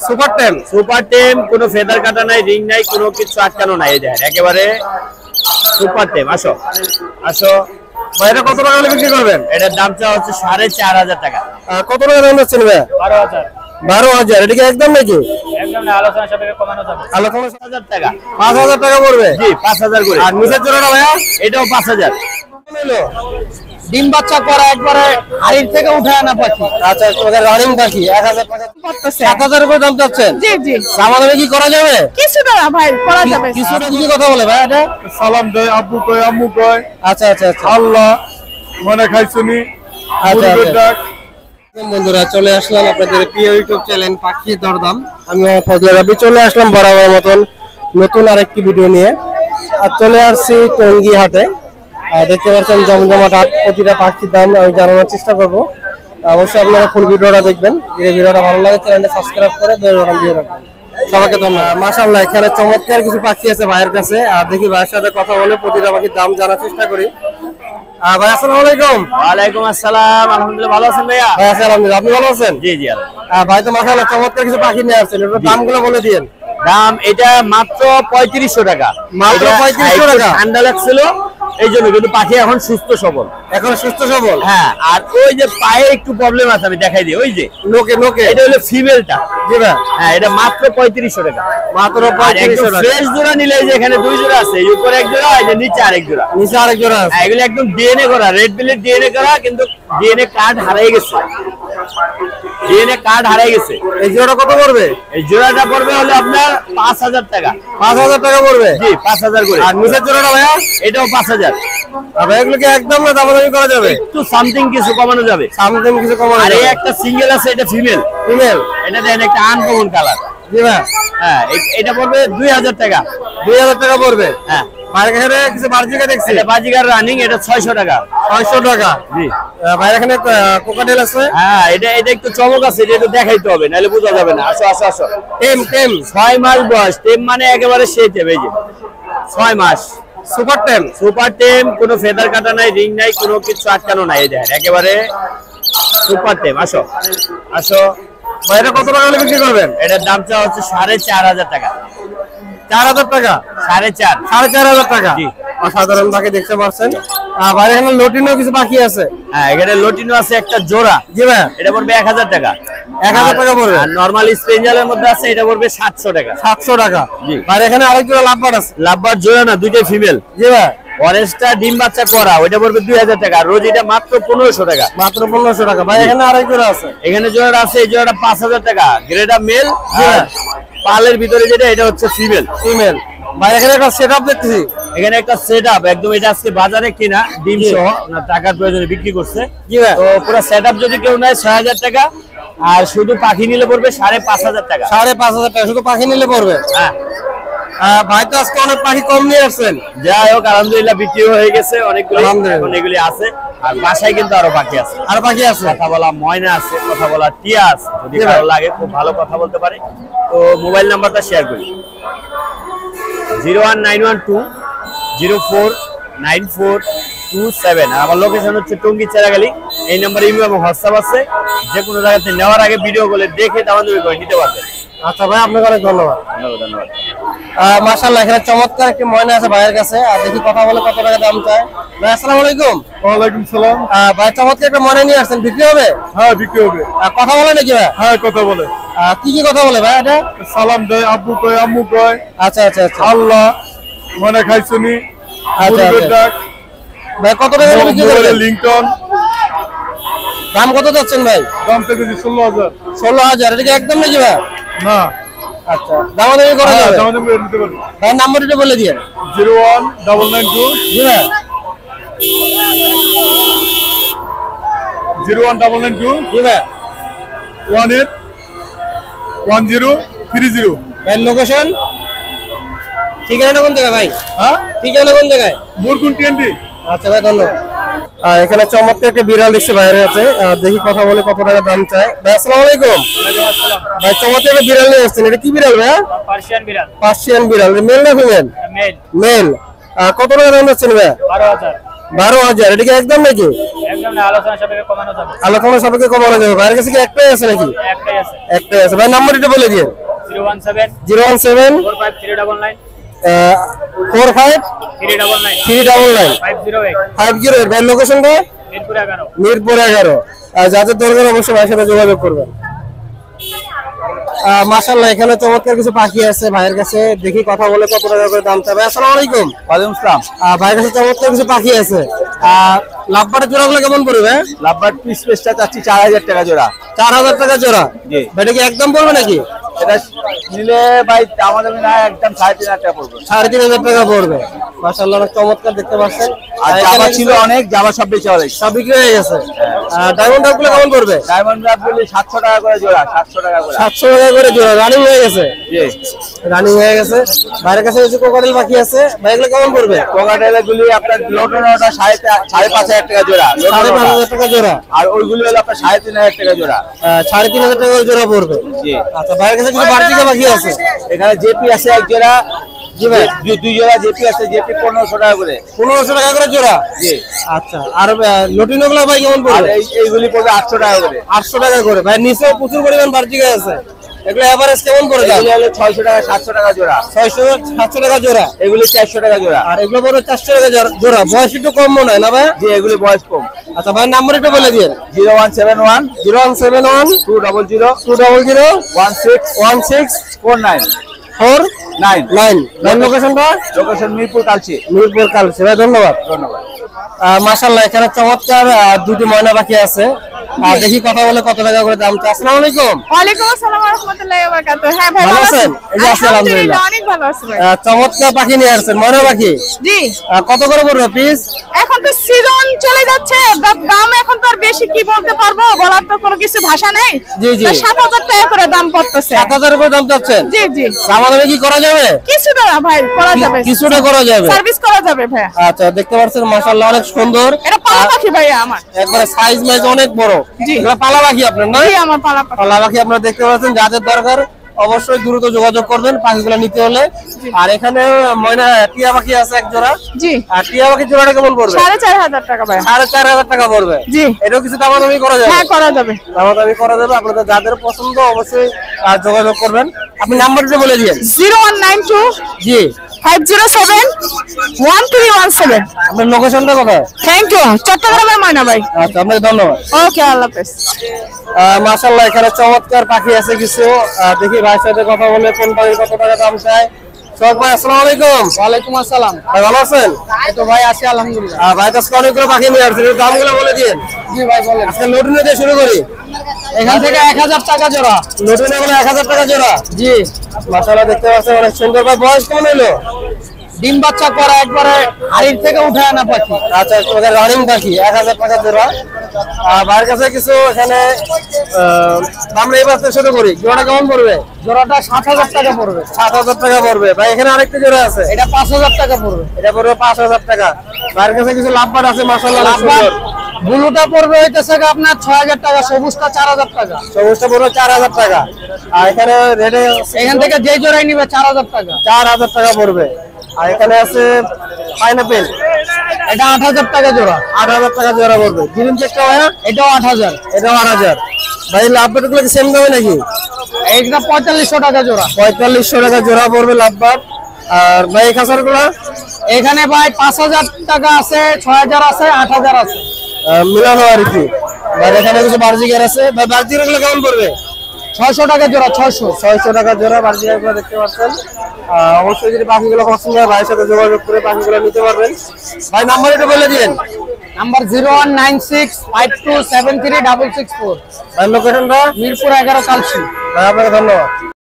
Super টেম, কোনো feather কাটা নাই, রিং নাই, কোনো কিছু আটকানো নাই। এই দেখেন একেবারে সুপার টেম। আসো আসো ভাই এটা কত টাকা হলে বিক্রি করবেন? এটার দাম চা হচ্ছে 4,500 টাকা। কত টাকা দাম যাচ্ছে ভাই? 12,000। 12,000 এটা কি একদম নাকি? একদম না, আলোচনা সাপেক্ষে কমানো যাবে। আলোচনা 7,000 টাকা। 5,000 টাকা পড়বে? জি 5,000 করে। আর নিচের জোড়াটা ভাইয়া? এটাও 5,000। ডিম বাচ্চা করা একবারে হাড়ির থেকে উঠে আনা পাখি। আচ্ছা ওদের রানিং পাখি 1,000 টাকা 7,000 করে দাম চাচ্ছেন? জি জি। দামাদামি কি করা যাবে? কিছুটা না ভাই, করা যাবে। কিছুটা কি কথা বলে ভাই এটা? সালাম দেয়, আব্বু কয়, আম্মু কয়। আচ্ছা আচ্ছা আচ্ছা। আল্লাহ মনে খাইছুনি। আচ্ছা আচ্ছা। বন্ধুরা চলে আসলাম আপনাদের প্রিয় ইউটিউব চ্যানেল পাখি দরদাম। আমি ফজলে রাব্বি চলে আসলাম বরাবর মতন নতুন আরেকটি ভিডিও নিয়ে। আর চলে আসছি টঙ্গী হাটে। দেখতে পাচ্ছেন জমজমাট হাট, প্রতিটা পাখির দাম আমি জানানোর চেষ্টা করবো। অবশ্যই আপনারা ফুল ভিডিওটা দেখবেন। যদি ভিডিওটা ভালো লাগে চ্যানেলটা সাবস্ক্রাইব করে বেল বাটন দিয়ে রাখবেন। সবাইকে ধন্যবাদ। মাশাআল্লাহ এখানে চমৎকার কিছু পাখি আছে ভাইয়ের কাছে। আর দেখি ভাইয়ের সাথে কথা বলে প্রতিটা পাখির দাম জানার চেষ্টা করি। ভাই আসসালামু আলাইকুম। ওয়ালাইকুম আসসালাম। আলহামদুলিল্লাহ, ভালো আছেন ভাইয়া? ভাই আছি আলহামদুলিল্লাহ, আপনি ভালো আছেন? জি জি। ভাই তো মাশাআল্লাহ চমৎকার কিছু পাখি নিয়ে আসছেন, এটার দামগুলো বলে দিন। দাম এটা মাত্র 3500 টাকা। মাত্র 3500 টাকা? ঠান্ডা লাগছিল এই জন্য, কিন্তু পাখি এখন সুস্থ সবল। এখন সুস্থ সবল? হ্যাঁ। আর ওই যে পায়ে একটু প্রবলেম আছে, আমি দেখাই দিই। ওই যে নোকে নোকে, এটা হলো ফিমেলটা। জি ভাই। হ্যাঁ, এটা মাত্র 3500 টাকা। মাত্র 3500 টাকা। ফ্রেশ জোড়া নিলে এই যে এখানে 2 জোড়া আছে, এই উপরে 1 জোড়া, এই যে নিচে আরেক জোড়া। নিচে আরেক জোড়া আছে। এগুলো একদম ডিএনএ করা, রেড বিলের ডিএনএ করা, কিন্তু ডিএনএ কার্ড হারিয়ে গেছে। ডিএনএ কার্ড হারিয়ে গেছে। এই জোড়াটা কত পড়বে? এই জোড়াটা পড়বে হলো আপনার 5,000 টাকা। 5,000 টাকা পড়বে? জি 5,000 করে। আর নিচের জোড়াটা ভাইয়া? এটাও 5,000। আর এগুলো কি একদম না দামাদামি করা যাবে? একটু সামথিং কিছু কমানো যাবে। সামথিং কিছু কমানো আর যাবে? এই একটা সিঙ্গেল আছে, এটা ফিমেল। ফিমেল? এটা দেন একটা আনকমন কালার। জি ভাই। হ্যাঁ, এটা পড়বে 2,000 টাকা। 2,000 টাকা পড়বে? হ্যাঁ। ভাইয়ের এখানে কিছু বার্জিকা দেখছি। এটা বাজিগার রানিং, এটা 600 টাকা। 600 টাকা? জি। ভাইয়ের এখানে কোকাটেল আছে? হ্যাঁ, এটা একটু চমক আছে, এটা একটু দেখাইতে হবে, নাহলে বোঝা যাবে না। আসো আসো আসো। টেম টেম 6 মাস বয়স। টেম মানে একেবারে সেই টেম। এই যে 6 মাস। সুপার টেম? সুপার টেম, কোনো ফেদার কাটা নাই, রিং নাই, কোনো কিছু আটকানো নাই। এই দেখেন একেবারে সুপার টেম। আসো আসো। ভাই এটা কত টাকা হলে বিক্রি করবেন? এটার দাম চা হচ্ছে 4,500 টাকা। 4,000 টাকা? 4,500। 4,500 টাকা? জি। অসাধারণ পাখি দেখতে পাচ্ছেন। ভাই এখানে লটিনো কিছু পাখি আছে? হ্যাঁ, এখানে লটিনো আছে একটা জোড়া। জি ভাই। এটা পড়বে 1,000 টাকা। 1,000 টাকা পড়বে? আর নরমাল স্পেঞ্জালের মধ্যে আছে, এটা পড়বে 700 টাকা। 700 টাকা? জি। ভাই এখানে আরেক জোড়া লাভবার আছে? লাভবার জোড়া না, দুইটাই ফিমেল। জি ভাই। অরেঞ্জটা ডিম বাচ্চা করা, ওইটা পড়বে 2,000 টাকা। আর রোজিটা মাত্র 1,500 টাকা। মাত্র 1,500 টাকা? ভাই এখানে আরেক জোড়া আছে? এখানে জোড়াটা আছে, এই জোড়াটা 5,000 টাকা। গ্রেডা মেল। পালের ভিতরে যেটা, এটা হচ্ছে ফিমেল। ফিমেল? ভাই এখানে একটা সেটআপ দেখতেছি। এখানে একটা সেটআপ একদম, এটা আজকে বাজারে কিনা, ডিম সহ না, টাকার প্রয়োজনে বিক্রি করছে। জি ভাই। তো পুরো সেটআপ যদি কেউ নেয় 6,000 টাকা। আর শুধু পাখি নিলে পড়বে 5,500 টাকা। 5,500 টাকা শুধু পাখি নিলে পড়বে? হ্যাঁ। ভাই তো আজকে অনেক পাখি কম নিয়ে আসছেন। যাই হোক, আলহামদুলিল্লাহ বিক্রি হয়ে গেছে অনেকগুলো। আলহামদুলিল্লাহ। এখন এগুলি আছে। আর বাসায় কিন্তু আরো পাখি আছে। আর পাখি আছে? কথা বলা ময়না আছে, কথা বলা টিয়া আছে। যদি ভালো লাগে, খুব ভালো কথা বলতে পারে। তো মোবাইল নাম্বারটা শেয়ার করি, 01912049427। আর আমার লোকেশন হচ্ছে টঙ্গী চেরাগালি। এই নাম্বারে ইমেল এবং হোয়াটসঅ্যাপ আছে। যে কোনো জায়গাতে নেওয়ার আগে ভিডিও কলে দেখে দামাদামি করে নিতে পারবেন। আচ্ছা ভাই, আপনাকে অনেক ধন্যবাদ। ধন্যবাদ। মাশাআল্লাহ এখানে চমৎকার একটি ময়না আছে ভাইয়ের কাছে। আর দেখি কথা বলে কত টাকা দাম চায়। ভাই আসসালামু আলাইকুম। ওয়ালাইকুম সালাম। ভাই চমৎকার একটা ময়না নিয়ে আসছেন, বিক্রি হবে? হ্যাঁ বিক্রি হবে। কথা বলে নাকি ভাই? হ্যাঁ কথা বলে। কি কি কথা বলে ভাই এটা? সালাম দেয়, আব্বু কয়, আম্মু কয়। আচ্ছা আচ্ছা আচ্ছা। আল্লাহ মনে খাইছুনি। আচ্ছা আচ্ছা। ভাই কত টাকা বিক্রি করবেন? লিংটন। দাম কত যাচ্ছেন ভাই? দাম থেকে 16,000। 16,000? এটা কি একদম নাকি ভাই? না। আচ্ছা, দামাদামি করা যাবে? দামাদামি নিতে পারবে। ভাই নাম্বারটা বলে দিন। 01992। জি ভাই। 01992। জি ভাই। 181030। ভাই লোকেশন? ঠিকানা কোন জায়গায় ভাই? হ্যাঁ ঠিকানা কোন জায়গায়? মুরগুন টিএনডি। আচ্ছা ভাই ধন্যবাদ। এখানে চমৎকার একটা বিড়াল দেখছি বাইরে আছে। দেখি কথা বলে কত টাকা দাম চায়। ভাই আসসালামু আলাইকুম। ভাই চমৎকার একটা বিড়াল নিয়ে আসছেন, এটা কি বিড়াল ভাই? পার্সিয়ান বিড়াল। পার্সিয়ান বিড়াল? মেল না ফিমেল? মেল। মেল। কত টাকা দাম যাচ্ছেন ভাই? 12,000। 12,000 এটা কি একদম নাকি? একদম না, আলোচনা সাপেক্ষে কমানো যাবে। আলোচনা সাপেক্ষে কমানো যাবে। ভাইয়ের কাছে কি একটাই আছে নাকি? একটাই আছে। একটাই আছে। ভাই নাম্বার এটা বলে দিন। 017 017 45 399 45 399 399 508 50। ভাই লোকেশনটা মিরপুর 11। মিরপুর 11। আর যাদের দরকার অবশ্যই ভাইয়ের সাথে যোগাযোগ করবেন। মাশাআল্লাহ এখানে চমৎকার কিছু পাখি আছে ভাইয়ের কাছে, দেখি কথা বলে কত টাকা করে দাম চাবে। আসসালামু আলাইকুম। ওয়ালাইকুম আসসালাম। ভাইয়ের কাছে চমৎকার কিছু পাখি আছে। লাভবারের জোড়াগুলো কেমন পড়বে? লাভবার্ড পিসটা চাচ্ছি 4000 টাকা জোড়া। 4000 টাকা জোড়া। জি। এটা কি একদম পড়বে নাকি? এটা নিলে ভাই আমাদের না একদম 3500 টাকা পড়বে। 3500 টাকা পড়বে। মাশাআল্লাহ অনেক চমৎকার দেখতে পাচ্ছেন। আর জামা ছিল অনেক, জামা সব বেচে হয়েছে। সব বিক্রি হয়ে গেছে। ডায়মন্ড ডাবগুলো কেমন পড়বে? ডায়মন্ড রাত বলি 700 টাকা করে জোড়া। 700 টাকা করে। 700 টাকা করে জোড়া। রানিং হয়ে গেছে। জি। রানিং হয়ে গেছে। ভাইয়ের কাছে কিছু কোকাটেল পাখি আছে। ভাই এগুলো কেমন পড়বে? কোকাটেলের গুলি আপনার লোটনোটা 5,500 টাকা জোড়া। 5,500 টাকা জোড়া। আর ওইগুলি হলো আপনার 3,500 টাকা জোড়া। 3,500 টাকা জোড়া পড়বে। জি। আচ্ছা ভাইয়ের কাছে কিছু বাড়তি পাখি আছে। এখানে জেপি আছে এক জোড়া। জি ভাই। দুই জোড়া জেপি আছে। জেপি 1500 টাকা করে। 1500 টাকা করে জোড়া। জি। আচ্ছা আর লটিনোগুলো ভাই কেমন আর পড়বে? এইগুলি পড়বে 800 টাকা করে। 800 টাকা করে। ভাই নিচেও প্রচুর পরিমাণ বাড়তি আছে। এগুলো এভারেজ কেমন পড়ে যায়? এগুলি হলো 600 টাকা 700 টাকা জোড়া। 600 700 টাকা জোড়া। এগুলি 400 টাকা জোড়া। আর এগুলো পড়বে 400 টাকা জোড়া। বয়স একটু কম মনে হয় না ভাই? জি, এগুলি বয়স কম। আচ্ছা ভাই নাম্বার একটু বলে দিন। 0171 0171 200 200 1649 499। ভাই লোকেশনটা? লোকেশন মিরপুর কালচি। মিরপুর কালচি। ভাই ধন্যবাদ। ধন্যবাদ। মাশাআল্লাহ এখানে চমৎকার দুটি ময়না পাখি আছে। দেখি কথা বলে কত টাকা করে দাম চাই। আসসালামু আলাইকুম। ওয়ালাইকুম আসসালাম ওয়া রাহমাতুল্লাহি ওয়া বারাকাতুহু। হ্যাঁ ভাই ভালো ভালো আছেন? আছেন? এই যে আছি আলহামদুলিল্লাহ। অনেক ভালো আছি ভাই। চমৎকার পাখি নিয়ে আসছেন, ময়না পাখি। জি। কত করে পড়বে পিস? এখন তো সিজন চলে যাচ্ছে, দাম এখন তো আর বেশি কি বলতে পারবো, বলার তো কোনো কিছু ভাষা নেই। জি, জি। তো 7000 টাকা করে দাম পড়তেছে। 7000 করে দাম চাচ্ছেন? জি জি। দামাদামি কি করা যাবে? কিছুটা না ভাই করা যাবে। কিছুটা করা যাবে। সার্ভিস করা যাবে ভাই। আচ্ছা দেখতে পাচ্ছেন মাশাআল্লাহ অনেক সুন্দর। এটা পালা পাখি ভাই আমার। একবারে সাইজ মাইজ অনেক বড়। জি। এগুলো পালা পাখি আপনার না? জি আমার পালা পাখি। পালা পাখি আপনারা দেখতে পাচ্ছেন। যাদের দরকার অবশ্যই দ্রুত যোগাযোগ করবেন পাখিগুলো নিতে হলে। আর এখানে ময়না টিয়া পাখি আছে এক জোড়া। জি। আর টিয়া পাখি জোড়াটা কেমন পড়বে? 4500 টাকা ভাই। 4500 টাকা পড়বে। জি। এটাও কিছু দামাদামি করা যাবে? হ্যাঁ করা যাবে। দামাদামি করা যাবে। আপনাদের যাদের পছন্দ অবশ্যই যোগাযোগ করবেন। আপনি নাম্বারটা বলে দিন। 0192 জি। 507 1317। আপনার লোকেশনটা কোথায়? Thank you. চট্টগ্রামের ময়না ভাই। আচ্ছা আপনাকে ধন্যবাদ। ওকে আল্লাহ হাফেজ। মাশাআল্লাহ এখানে চমৎকার পাখি আছে কিছু। দেখি ভাইয়ের সাথে কথা বলে কোন পাখির কত টাকা দাম চায়। সোহাগ ভাই আসসালামু আলাইকুম। ওয়ালাইকুম আসসালাম। ভাই ভালো আছেন? এই তো ভাই আছি আলহামদুলিল্লাহ। ভাই কাছে অনেকগুলো পাখি নিয়ে আসছেন, এর দামগুলো বলে দিন। জি ভাই বলেন। আজকে লটিনো দিয়ে শুরু করি। এখান থেকে 1000 টাকা জোড়া। লটিনো গুলো 1000 টাকা জোড়া। জি। মাশাআল্লাহ দেখতে পাচ্ছেন অনেক সুন্দর। ভাই বয়স কেমন হলো? ডিম বাচ্চা করা একবারে হাড়ির থেকে উঠে আনা পাখি। আচ্ছা ওদের রানিং পাখি 1000 টাকা জোড়া। ভাইয়ের কাছে কিছু এখানে আমরা এবার থেকে শুরু করি। জোড়াটা কেমন পড়বে? জোড়াটা 7000 টাকা পড়বে। 7000 টাকা পড়বে। ভাই এখানে আরেকটা জোড়া আছে, এটা 5000 টাকা পড়বে। এটা পড়বে 5000 টাকা। ভাইয়ের কাছে কিছু লাভবান আছে মাশাআল্লাহ অনেক সুন্দর। ব্লুটা পড়বে হইতেছে আপনার 6000 টাকা, সবুজটা 4000 টাকা। সবুজটা পড়বে 4000 টাকা। আর এখানে রেডে এখান থেকে যে জোড়াই নিবে 4000 টাকা। 4000 টাকা পড়বে। আর এখানে আছে পাইনাপেল, এটা 8000 টাকা জোড়া। 8000 টাকা জোড়া পড়বে। গ্রিন চেকটা ভাইয়া এটাও 8000। এটাও 8000। ভাই লাভবাট গুলো কি সেম দামে নাকি? এইটা 4500 টাকা জোড়া। 4500 টাকা জোড়া পড়বে লাভবাট। আর ভাই খাসার গুলো এখানে ভাই 5000 টাকা আছে, 6000 আছে, 8000 আছে। মিলানো আর কি। আর এখানে কিছু বার্জিকার আছে। ভাই বার্জিকার গুলো কেমন পড়বে? 600 টাকা জোড়া। 600 টাকা জোড়া বার্জিকার গুলো দেখতে পাচ্ছেন। অবশ্যই যদি পাখিগুলো পছন্দ হয় ভাইয়ের সাথে যোগাযোগ করে পাখিগুলো নিতে পারবেন। ভাই নাম্বার একটু বলে দিন। নাম্বার 019652736664। ভাই লোকেশনটা মিরপুর 11 কালসি। ভাই আপনাকে ধন্যবাদ।